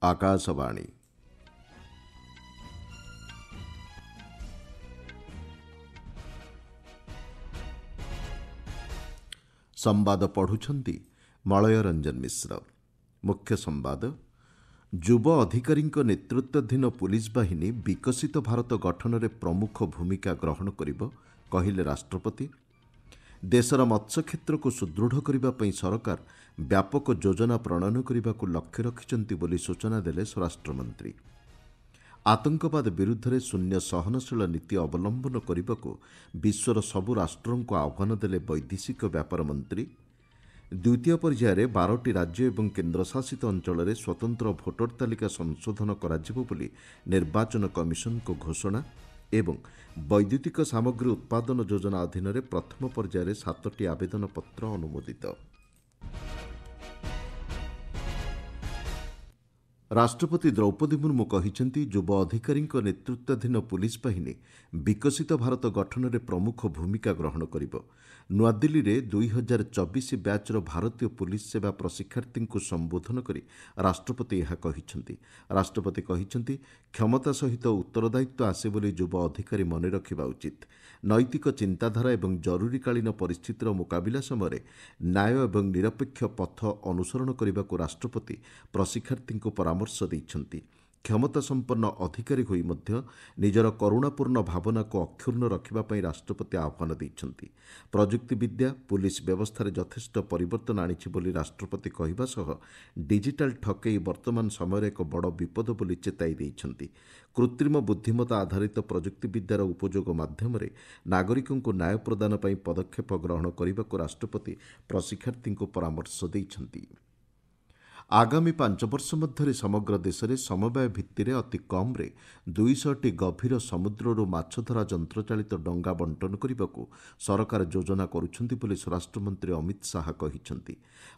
आकाशवाणी संवाद पढ़ुछंती मलय रंजन मिश्र। मुख्य संवाद। युवा अधिकारी नेतृत्वाधीन पुलिस बाहिनी विकसित भारत गठन में प्रमुख भूमिका ग्रहण करिब कहिले राष्ट्रपति। देशर मत्स्य क्षेत्र को सुदृढ़ करने सरकार व्यापक योजना प्रणयन करने को लक्ष्य रखिंट बोली सूचना देले स्वराष्ट्रमंत्री। आतंकवाद विरुद्ध में शून्य सहनशील नीति अवलंबन करने को विश्वर सबु राष्ट्रों को आह्वान देले वैदेशिक व्यापार मंत्री। द्वितीय पर्यायर 12टी राज्य एवं केन्द्रशासित अंचल में स्वतंत्र भोटर तालिका संशोधन कराजिबो बोली निर्वाचन कमिशन को घोषणा एवं वैद्युतिक सामग्री उत्पादन योजना अधीन में प्रथम पर्यायर 7टी आवेदन पत्र अनुमोदित। राष्ट्रपति द्रौपदी मुर्मू कहिसेंति युवा अधिकारी नेतृत्वाधीन पुलिस बाहिनी विकसित भारत गठन में प्रमुख भूमिका ग्रहण करिब। नुआदिल्ली में 2024 बैचर भारतीय पुलिस सेवा प्रशिक्षार्थी को संबोधन करी राष्ट्रपति यह कहिसेंति। राष्ट्रपति कहिसेंति क्षमता सहित उत्तरदायित्व आसे बोली युवा अधिकारी मन रखिबा उचित। नैतिक चिंताधारा एवं जरूरीकालीन परिस्थितिर मुकाबिला समय न्याय एवं निरपेक्ष पथ अनुसरण करने को राष्ट्रपति प्रशिक्षार्थी को परामर्श देइछंती। क्षमता संपन्न अधिकारी होई मध्य निजर करुणापूर्ण भावना को अक्षुण्ण रखिबा पई राष्ट्रपति आह्वान देइछंती। प्रजुक्ति विद्या पुलिस व्यवस्था रे यथेष्ट परिवर्तन आनिछि बोली राष्ट्रपति कहिबा सह डिजिटल ठकेई वर्तमान समय एक बड़ विपद बोली चेताई देइछंती। कृत्रिम बुद्धिमत्ता आधारित प्रजुक्ति विद्यार उपयोग माध्यम नागरिकों को न्याय प्रदान पई पदक्षेप ग्रहण करने को राष्ट्रपति प्रशिक्षार्थी को परामर्श देइछंती। आगामी 5 वर्ष मध्य समग्र देश में समवाय भित्ति अति कम 200टी गभीर समुद्रରୁ माछधरा यंत्रचालित डंगा बंटन करने को सरकार योजना करुछंती बोली स्वराष्ट्रमंत्री अमित शाह कहिसेंति।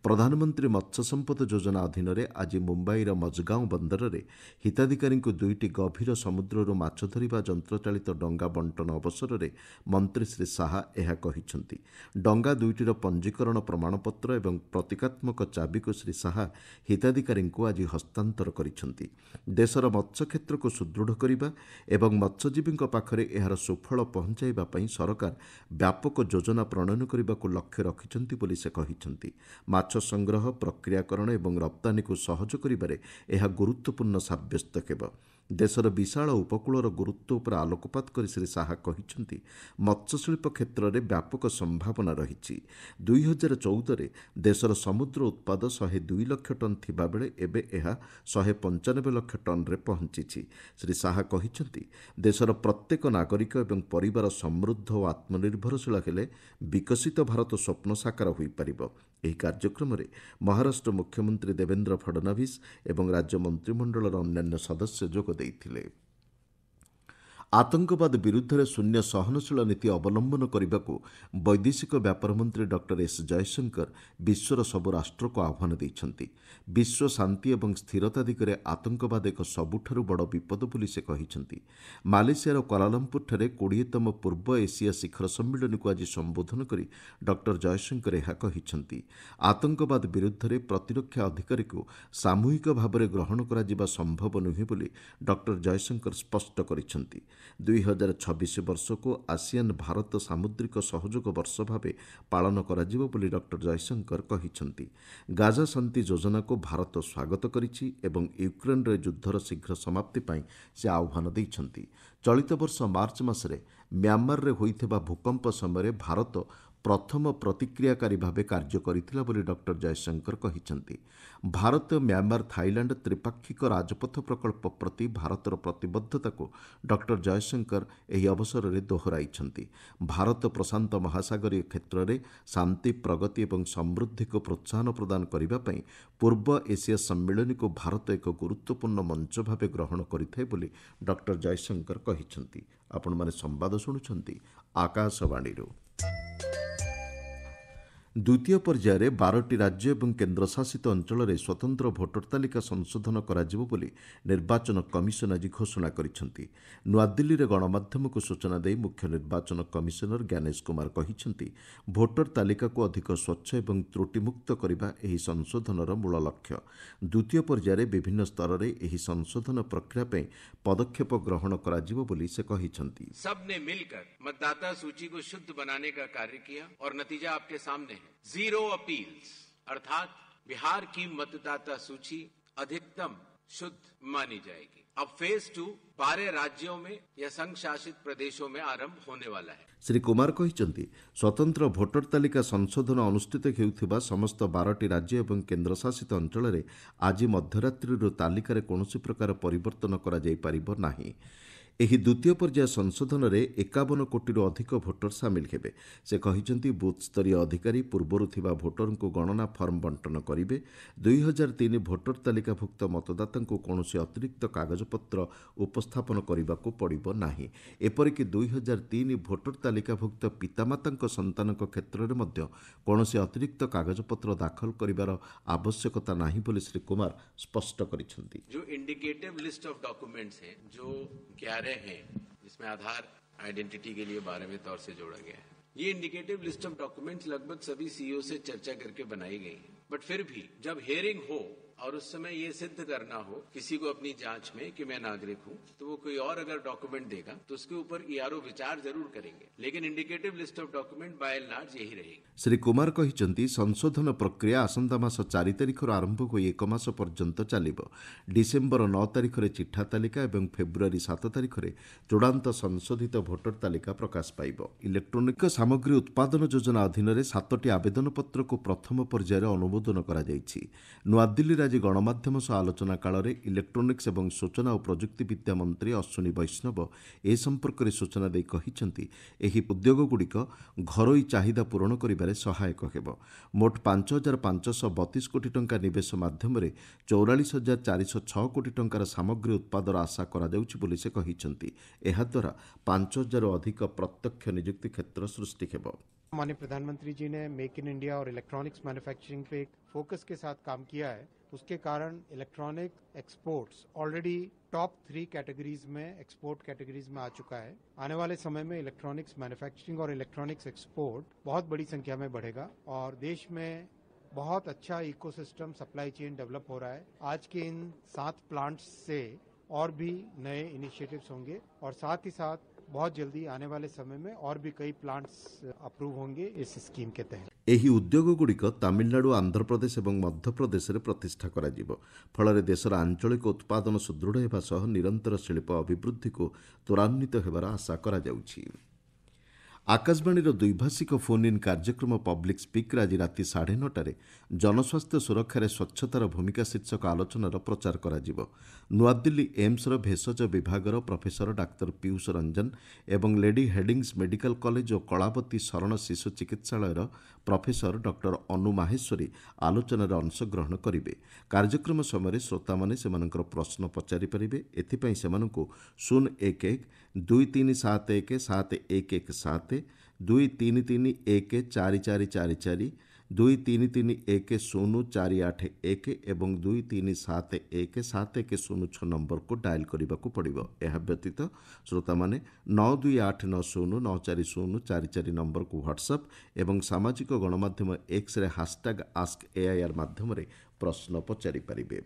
प्रधानमंत्री मत्स्य संपद योजना अधीन में आज मुंबईर मजगांव बंदर में हिताधिकारी को 2टी गभीर समुद्रରୁ माछ धरिबा यंत्रचालित डंगा बंटन अवसर में मंत्री श्री शाह यह कहिसेंति। डंगा 2टीर पंजीकरण प्रमाणपत्र एवं प्रतीकात्मक चाबी को श्री शाह हिताधिकारी को आज हस्तांतर करिसेंति। देशर मत्स्य क्षेत्र को सुदृढ़ करने एवं मत्स्यजीवी पाखरे एहार सुफल पहुंचाइबा पई सरकार व्यापक योजना प्रणयन करने को लक्ष्य रखिंट बोली से कहिसेंति। माछ संग्रह प्रक्रियाकरण एवं रप्तानी को सहज करिबारे एहा गुरुत्वपूर्ण साब्यस्त हेब। देशर विशाल उपकूलर गुरुत्व उपर आलोकपात कर श्री शाह कहिसेंति मत्स्यशिल्प क्षेत्र में व्यापक संभावना रही। 2014 देशर समुद्र उत्पाद 102 लाख टन थिबा बेले एबे एहा 195 लाख टन रे पहुंची। श्री शाह कहिसेंति देशर प्रत्येक नागरिक एवं परिवार समृद्ध और आत्मनिर्भरशील हेले विकसित भारत स्वप्न साकार होई परिबो। ଏହି କାର୍ଯ୍ୟକ୍ରମରେ ମହାରାଷ୍ଟ୍ର ମୁଖ୍ୟମନ୍ତ୍ରୀ ଦେବେନ୍ଦ୍ର ଫଡନାଭିସ୍ ଏବଂ ରାଜ୍ୟ ମନ୍ତ୍ରିମଣ୍ଡଳର ଅନ୍ୟାନ୍ୟ ସଦସ୍ୟ ଯୋଗ ଦେଇଥିଲେ। आतंकवाद विरुद्ध में शून्य सहनशील नीति अवलंबन करने को वैदेशिक व्यापार मंत्री डॉक्टर एस जयशंकर विश्वर सबु राष्ट्र को आह्वान देइछंती। विश्व शांति एवं स्थिरता दिगरे आतंकवाद एक सबुठारु बड़ विपद बोली से कहिसेंती। मालेशियार कोलालमपुर ठारे 20तम पूर्व एशिया शिखर सम्मेलन को आज संबोधन करी डॉक्टर जयशंकर यह कहिसेंती। आतंकवाद विरुद्ध में प्रतिरक्षा अधिकारी को सामूहिक भाव में ग्रहण करा संभव नुहे बोली डॉक्टर जयशंकर स्पष्ट करिसेंती। 2026 वर्ष को आसियान भारत सामुद्रिक सहयोग वर्ष भाव पालन कराजिबो बोली डॉक्टर जयशंकर कहिसेंती। गाजा शांति योजना को भारत स्वागत करिछि एवं यूक्रेन रे युद्धर शीघ्र समाप्ति पाई से आह्वान देइछंती। चलित वर्ष मार्च मासरे म्यांमार रे होइथिबा भूकंप समय भारत प्रथम प्रतिक्रियाकारी भाव कार्य करिथिला बोली डॉक्टर जयशंकर कहिसेंती। भारत म्यांमार थाईलैंड त्रिपाक्षिक राजपथ प्रकल्प प्रति भारतर प्रतिबद्धता को डॉक्टर जयशंकर एही अवसर में दोहराइछंती। भारत प्रशांत महासागरीय क्षेत्र में शांति प्रगति और समृद्धि को प्रोत्साहन प्रदान करने पई पूर्व एशिया सम्मेलन को भारत एक गुरुत्वपूर्ण मंच भाव ग्रहण करिथाय बोली डॉक्टर जयशंकर कहिसेंती। आपण माने संवाद शुणुछंती आकाशवाणी। ଦ୍ୱିତୀୟ ପର୍ଯ୍ୟାୟରେ 12ଟି ରାଜ୍ୟ ଏବଂ କେନ୍ଦ୍ରଶାସିତ ଅଞ୍ଚଳରେ ସ୍ୱତନ୍ତ୍ର ଭୋଟର ତାଲିକା ସଂଶୋଧନ କରାଯିବ ବୋଲି ନିର୍ବାଚନ କମିଶନ ଆଜି ଘୋଷଣା କରିଛନ୍ତି। ନୂଆଦିଲ୍ଲୀରେ ଗଣମାଧ୍ୟମକୁ ସୂଚନା ଦେଇ ମୁଖ୍ୟ ନିର୍ବାଚନ କମିଶନର ଜ୍ଞାନେଶ କୁମାର କହିଛନ୍ତି, ଭୋଟର ତାଲିକାକୁ ଅଧିକ ସ୍ୱଚ୍ଛ ଏବଂ ତ୍ରୁଟିମୁକ୍ତ କରିବା ଏହି ସଂଶୋଧନର ମୂଳ ଲକ୍ଷ୍ୟ। ଦ୍ୱିତୀୟ ପର୍ଯ୍ୟାୟରେ ବିଭିନ୍ନ ସ୍ତରରେ ଏହି ସଂଶୋଧନ ପ୍ରକ୍ରିୟା ପାଇଁ ପଦକ୍ଷେପ ଗ୍ରହଣ କରାଯିବ ବୋଲି ସେ କହିଛନ୍ତି। सबने मिलकर मतदाता सूची को शुद्ध बनाने का कार्य किया और नतीजा आपके सामने है। जीरो अपील्स अर्थात बिहार की मतदाता सूची अधिकतम शुद्ध मानी जाएगी। अब फेज 2 12 राज्यों में या संघ शासित प्रदेशों में आरंभ होने वाला है। ଶ୍ରୀ କୁମାର କହିଛନ୍ତି, ସ୍ୱତନ୍ତ୍ର ଭୋଟର ତାଲିକା ସଂଶୋଧନ ଅନୁଷ୍ଠିତ ହେଉଥିବା ସମସ୍ତ 12ଟି ରାଜ୍ୟ ଏବଂ କେନ୍ଦ୍ରଶାସିତ ଅଞ୍ଚଳରେ ଆଜି ମଧ୍ୟରାତ୍ରିରୁ ତାଲିକାରେ କୌଣସି ପ୍ରକାର ପରିବର୍ତ୍ତନ କରାଯାଇପାରିବ ନାହିଁ। ଏହି ଦ୍ୱିତୀୟ ପର୍ଯ୍ୟାୟ ସଂଶୋଧନରେ 51 କୋଟିରୁ ଅଧିକ ଭୋଟର ସାମିଲ ହେବେ। ସେ କହିଛନ୍ତି, ବୁଥସ୍ତରୀୟ ଅଧିକାରୀ ପୂର୍ବରୁ ଥିବା ଭୋଟରଙ୍କୁ ଗଣନା ଫର୍ମ ବଣ୍ଟନ କରିବେ। 2003 ଭୋଟର ତାଲିକାଭୁକ୍ତ ମତଦାତାଙ୍କୁ କୌଣସି ଅତିରିକ୍ତ କାଗଜପତ୍ର ଉପସ୍ଥାପନ କରିବାକୁ ପଡ଼ିବ ନାହିଁ। ଏପରିକି 2003 ଭୋଟର ତାଲିକାଭୁକ୍ତ ପିତାମାତାଙ୍କ ସନ୍ତାନଙ୍କ କ୍ଷେତ୍ରରେ ମଧ୍ୟ କୌଣସି ଅତିରିକ୍ତ କାଗଜପତ୍ର ଦାଖଲ କରିବାର ଆବଶ୍ୟକତା ନାହିଁ ବୋଲି ଶ୍ରୀ କୁମାର ସ୍ପଷ୍ଟ କରିଛନ୍ତି। जो इंडिकेटिव लिस्ट ऑफ डॉक्यूमेंट्स हैं जो 11 हैं जिसमें आधार आइडेंटिटी के लिए 12वें तौर से जोड़ा गया है। ये इंडिकेटिव लिस्ट ऑफ डॉक्यूमेंट्स लगभग सभी सीईओ से चर्चा करके बनाई गई है। बट फिर भी जब हियरिंग हो और उस समय ये सिद्ध करना हो किसी को अपनी जांच में कि मैं नागरिक हूं, तो वो कोई और अगर डॉक्यूमेंट देगा तो उसके ऊपर ईआरओ विचार जरूर करेंगे, लेकिन indicative list of document bye and large यही रहेगी। ଶ୍ରୀ କୁମାର କହିଛନ୍ତି, ସଂଶୋଧନ ପ୍ରକ୍ରିୟା ଆସନ୍ତା ମାସ 4 ତାରିଖରୁ ଆରମ୍ଭ ହୋଇ 1 ମାସ ପର୍ଯ୍ୟନ୍ତ ଚାଲିବ। ଡିସେମ୍ବର 9 ତାରିଖରେ ଚିଠା ତାଲିକା ଏବଂ ଫେବୃଆରୀ 7 ତାରିଖରେ ଚୂଡ଼ାନ୍ତ ସଂଶୋଧିତ ଭୋଟର ତାଲିକା ପ୍ରକାଶ ପାଇବ। ଇଲେକ୍ଟ୍ରୋନିକ ସାମଗ୍ରୀ ଉତ୍ପାଦନ ଯୋଜନା ଅଧୀନରେ 7ଟି ଆବେଦନପତ୍ରକୁ ପ୍ରଥମ ପର୍ଯ୍ୟାୟରେ ଅନୁମୋଦନ କରାଯାଇଛି। ନୂଆଦିଲ୍ଲୀରେ ଆଜି ଗଣମାଧ୍ୟମ ସହ ଆଲୋଚନା କାଳରେ ଇଲେକ୍ଟ୍ରୋନିକ୍ସ ଏବଂ ସୂଚନା ଓ ପ୍ରଯୁକ୍ତି ବିଦ୍ୟା ମନ୍ତ୍ରୀ ଅଶ୍ୱିନୀ ବୈଷ୍ଣବ ଏ ସମ୍ପର୍କରେ ସୂଚନା ଦେଇ କହିଛନ୍ତି, ଏହି ଉଦ୍ୟୋଗଗୁଡ଼ିକ ଘରୋଇ ଚାହିଦା ପୂରଣ କରିବାରେ ସହାୟକ ହେବ। ମୋଟ 5,532 କୋଟି ଟଙ୍କା ନିବେଶ ମାଧ୍ୟମରେ 44,406 କୋଟି ଟଙ୍କାର ସାମଗ୍ରୀ ଉତ୍ପାଦର ଆଶା କରାଯାଉଛି ବୋଲି ସେ କହିଛନ୍ତି। ଏହାଦ୍ୱାରା 5,000ରୁ ଅଧିକ ପ୍ରତ୍ୟକ୍ଷ ନିଯୁକ୍ତି କ୍ଷେତ୍ର ସୃଷ୍ଟି ହେବ। माननीय प्रधानमंत्री जी ने मेक इन इंडिया और इलेक्ट्रॉनिक्स मैन्युफैक्चरिंग पे एक फोकस के साथ काम किया है। उसके कारण electronic exports already top 3 categories में एक्सपोर्ट कैटेगरीज में आ चुका है। आने वाले समय में इलेक्ट्रॉनिक्स मैन्युफैक्चरिंग और इलेक्ट्रॉनिक्स एक्सपोर्ट बहुत बड़ी संख्या में बढ़ेगा और देश में बहुत अच्छा इकोसिस्टम सप्लाई चेन डेवलप हो रहा है। आज के इन 7 प्लांट्स से और भी नए इनिशिएटिव्स होंगे और साथ ही साथ बहुत जल्दी आने वाले समय में और भी कई प्लांट्स अप्रूव होंगे इस स्कीम के तहत। ଏହି ଉଦ୍ୟୋଗଗୁଡ଼ିକ ତାମିଲନାଡୁ, ଆନ୍ଧ୍ରପ୍ରଦେଶ ଏବଂ ମଧ୍ୟପ୍ରଦେଶରେ ପ୍ରତିଷ୍ଠା କରାଯିବ। ଫଳରେ ଦେଶର ଆଞ୍ଚଳିକ ଉତ୍ପାଦନ ସୁଦୃଢ଼ ହେବା ସହ ନିରନ୍ତର ଶିଳ୍ପ ଅଭିବୃଦ୍ଧିକୁ ତ୍ୱରାନ୍ୱିତ ହେବାର ଆଶା କରାଯାଉଛି। ଆକାଶବାଣୀର ଦ୍ୱିଭାଷିକ ଫୋନ୍ ଇନ୍ କାର୍ଯ୍ୟକ୍ରମ ପବ୍ଲିକ୍ ସ୍ପିକ୍ରେ ଆଜି ରାତି 9:30ଟାରେ ଜନସ୍ୱାସ୍ଥ୍ୟ ସୁରକ୍ଷାରେ ସ୍ୱଚ୍ଛତାର ଭୂମିକା ଶୀର୍ଷକ ଆଲୋଚନାର ପ୍ରଚାର କରାଯିବ। ନୂଆଦିଲ୍ଲୀ ଏମ୍ସର ଭେଷଜ ବିଭାଗର ପ୍ରଫେସର ଡାକ୍ତର ପୀୟୁଷ ରଞ୍ଜନ ଏବଂ ଲେଡି ହେଡିଙ୍ଗ୍ସ ମେଡିକାଲ କଲେଜ ଓ କଳାବତୀ ଶରଣ ଶିଶୁ ଚିକିତ୍ସାଳୟର ପ୍ରଫେସର ଡକ୍ଟର ଅନୁ ମାହେଶ୍ୱରୀ ଆଲୋଚନାରେ ଅଂଶଗ୍ରହଣ କରିବେ। କାର୍ଯ୍ୟକ୍ରମ ସମୟରେ ଶ୍ରୋତାମାନେ ସେମାନଙ୍କର ପ୍ରଶ୍ନ ପଚାରିପାରିବେ। ଏଥିପାଇଁ ସେମାନଙ୍କୁ 011-2371-7117, 2331-4444, 2331-0481 ଏବଂ 2371-7106 ନମ୍ବରକୁ ଡାଏଲ୍ କରିବାକୁ ପଡ଼ିବ। ଏହା ବ୍ୟତୀତ ଶ୍ରୋତାମାନେ 9289094044 ନମ୍ବରକୁ ହ୍ୱାଟ୍ସଆପ୍ ଏବଂ ସାମାଜିକ ଗଣମାଧ୍ୟମ ଏକ୍ସରେ ହାଷ୍ଟାଗ୍ ଆସ୍କ ଏଆଇଆର୍ ମାଧ୍ୟମରେ ପ୍ରଶ୍ନ ପଚାରିପାରିବେ।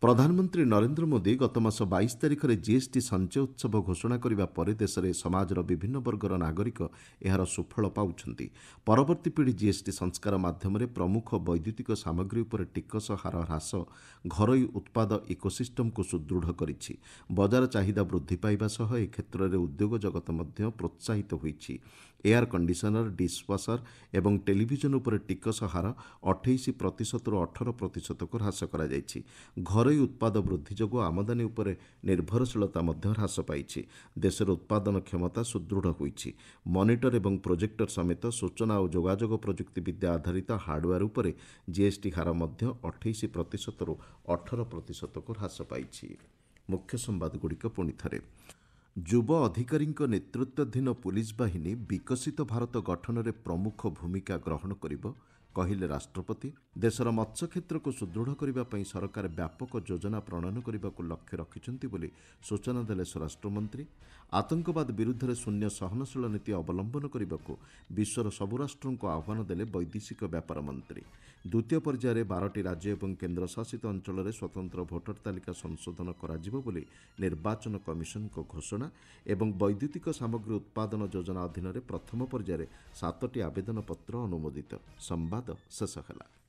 ପ୍ରଧାନମନ୍ତ୍ରୀ ନରେନ୍ଦ୍ର ମୋଦି ଗତମାସ 22 ତାରିଖରେ ଜିଏସ୍ଟି ସଞ୍ଚୟ ଉତ୍ସବ ଘୋଷଣା କରିବା ପରେ ଦେଶରେ ସମାଜର ବିଭିନ୍ନ ବର୍ଗର ନାଗରିକ ଏହାର ସୁଫଳ ପାଉଛନ୍ତି। ପରବର୍ତ୍ତୀ ପିଢ଼ି ଜିଏସ୍ଟି ସଂସ୍କାର ମାଧ୍ୟମରେ ପ୍ରମୁଖ ବୈଦ୍ୟୁତିକ ସାମଗ୍ରୀ ଉପରେ ଟିକସ ହାର ହ୍ରାସ ଘରୋଇ ଉତ୍ପାଦ ଇକୋସିଷ୍ଟମକୁ ସୁଦୃଢ଼ କରିଛି। ବଜାର ଚାହିଦା ବୃଦ୍ଧି ପାଇବା ସହ ଏ କ୍ଷେତ୍ରରେ ଉଦ୍ୟୋଗ ଜଗତ ମଧ୍ୟ ପ୍ରୋତ୍ସାହିତ ହୋଇଛି। ଏୟାର କଣ୍ଡିସନର, ଡିଶ୍ୱାସର ଏବଂ ଟେଲିଭିଜନ ଉପରେ ଟିକସ ହାର 28%ରୁ 18%କୁ ହ୍ରାସ କରାଯାଇଛି। ଘରୋଇ ଉତ୍ପାଦ ବୃଦ୍ଧି ଯୋଗୁଁ ଆମଦାନୀ ଉପରେ ନିର୍ଭରଶୀଳତା ମଧ୍ୟ ହ୍ରାସ ପାଇଛି। ଦେଶର ଉତ୍ପାଦନ କ୍ଷମତା ସୁଦୃଢ଼ ହୋଇଛି। ମନିଟର ଏବଂ ପ୍ରୋଜେକ୍ଟର ସମେତ ସୂଚନା ଓ ଯୋଗାଯୋଗ ପ୍ରଯୁକ୍ତି ବିଦ୍ୟା ଆଧାରିତ ହାର୍ଡୱେୟାର ଉପରେ ଜିଏସ୍ଟି ହାର ମଧ୍ୟ 28%ରୁ 18%କୁ ହ୍ରାସ ପାଇଛି। ମୁଖ୍ୟ ସମ୍ବାଦଗୁଡ଼ିକ ପୁଣି ଥରେ। ଯୁବ ଅଧିକାରୀଙ୍କ ନେତୃତ୍ୱାଧୀନ ପୁଲିସ୍ ବାହିନୀ ବିକଶିତ ଭାରତ ଗଠନରେ ପ୍ରମୁଖ ଭୂମିକା ଗ୍ରହଣ କରିବ କହିଲେ ରାଷ୍ଟ୍ରପତି। ଦେଶର ମତ୍ସ୍ୟ କ୍ଷେତ୍ରକୁ ସୁଦୃଢ଼ କରିବା ପାଇଁ ସରକାର ବ୍ୟାପକ ଯୋଜନା ପ୍ରଣୟନ କରିବାକୁ ଲକ୍ଷ୍ୟ ରଖିଛନ୍ତି ବୋଲି ସୂଚନା ଦେଲେ ସ୍ୱରାଷ୍ଟ୍ରମନ୍ତ୍ରୀ। ଆତଙ୍କବାଦ ବିରୁଦ୍ଧରେ ଶୂନ୍ୟ ସହନଶୀଳ ନୀତି ଅବଲମ୍ବନ କରିବାକୁ ବିଶ୍ୱର ସବୁ ରାଷ୍ଟ୍ରଙ୍କୁ ଆହ୍ୱାନ ଦେଲେ ବୈଦେଶିକ ବ୍ୟାପାର ମନ୍ତ୍ରୀ। ଦ୍ୱିତୀୟ ପର୍ଯ୍ୟାୟରେ 12ଟି ରାଜ୍ୟ ଏବଂ କେନ୍ଦ୍ରଶାସିତ ଅଞ୍ଚଳରେ ସ୍ୱତନ୍ତ୍ର ଭୋଟର ତାଲିକା ସଂଶୋଧନ କରାଯିବ ବୋଲି ନିର୍ବାଚନ କମିଶନଙ୍କ ଘୋଷଣା ଏବଂ ବୈଦ୍ୟୁତିକ ସାମଗ୍ରୀ ଉତ୍ପାଦନ ଯୋଜନା ଅଧୀନରେ ପ୍ରଥମ ପର୍ଯ୍ୟାୟରେ 7ଟି ଆବେଦନପତ୍ର ଅନୁମୋଦିତ। ସମ୍ବାଦ ଶେଷ ହେଲା।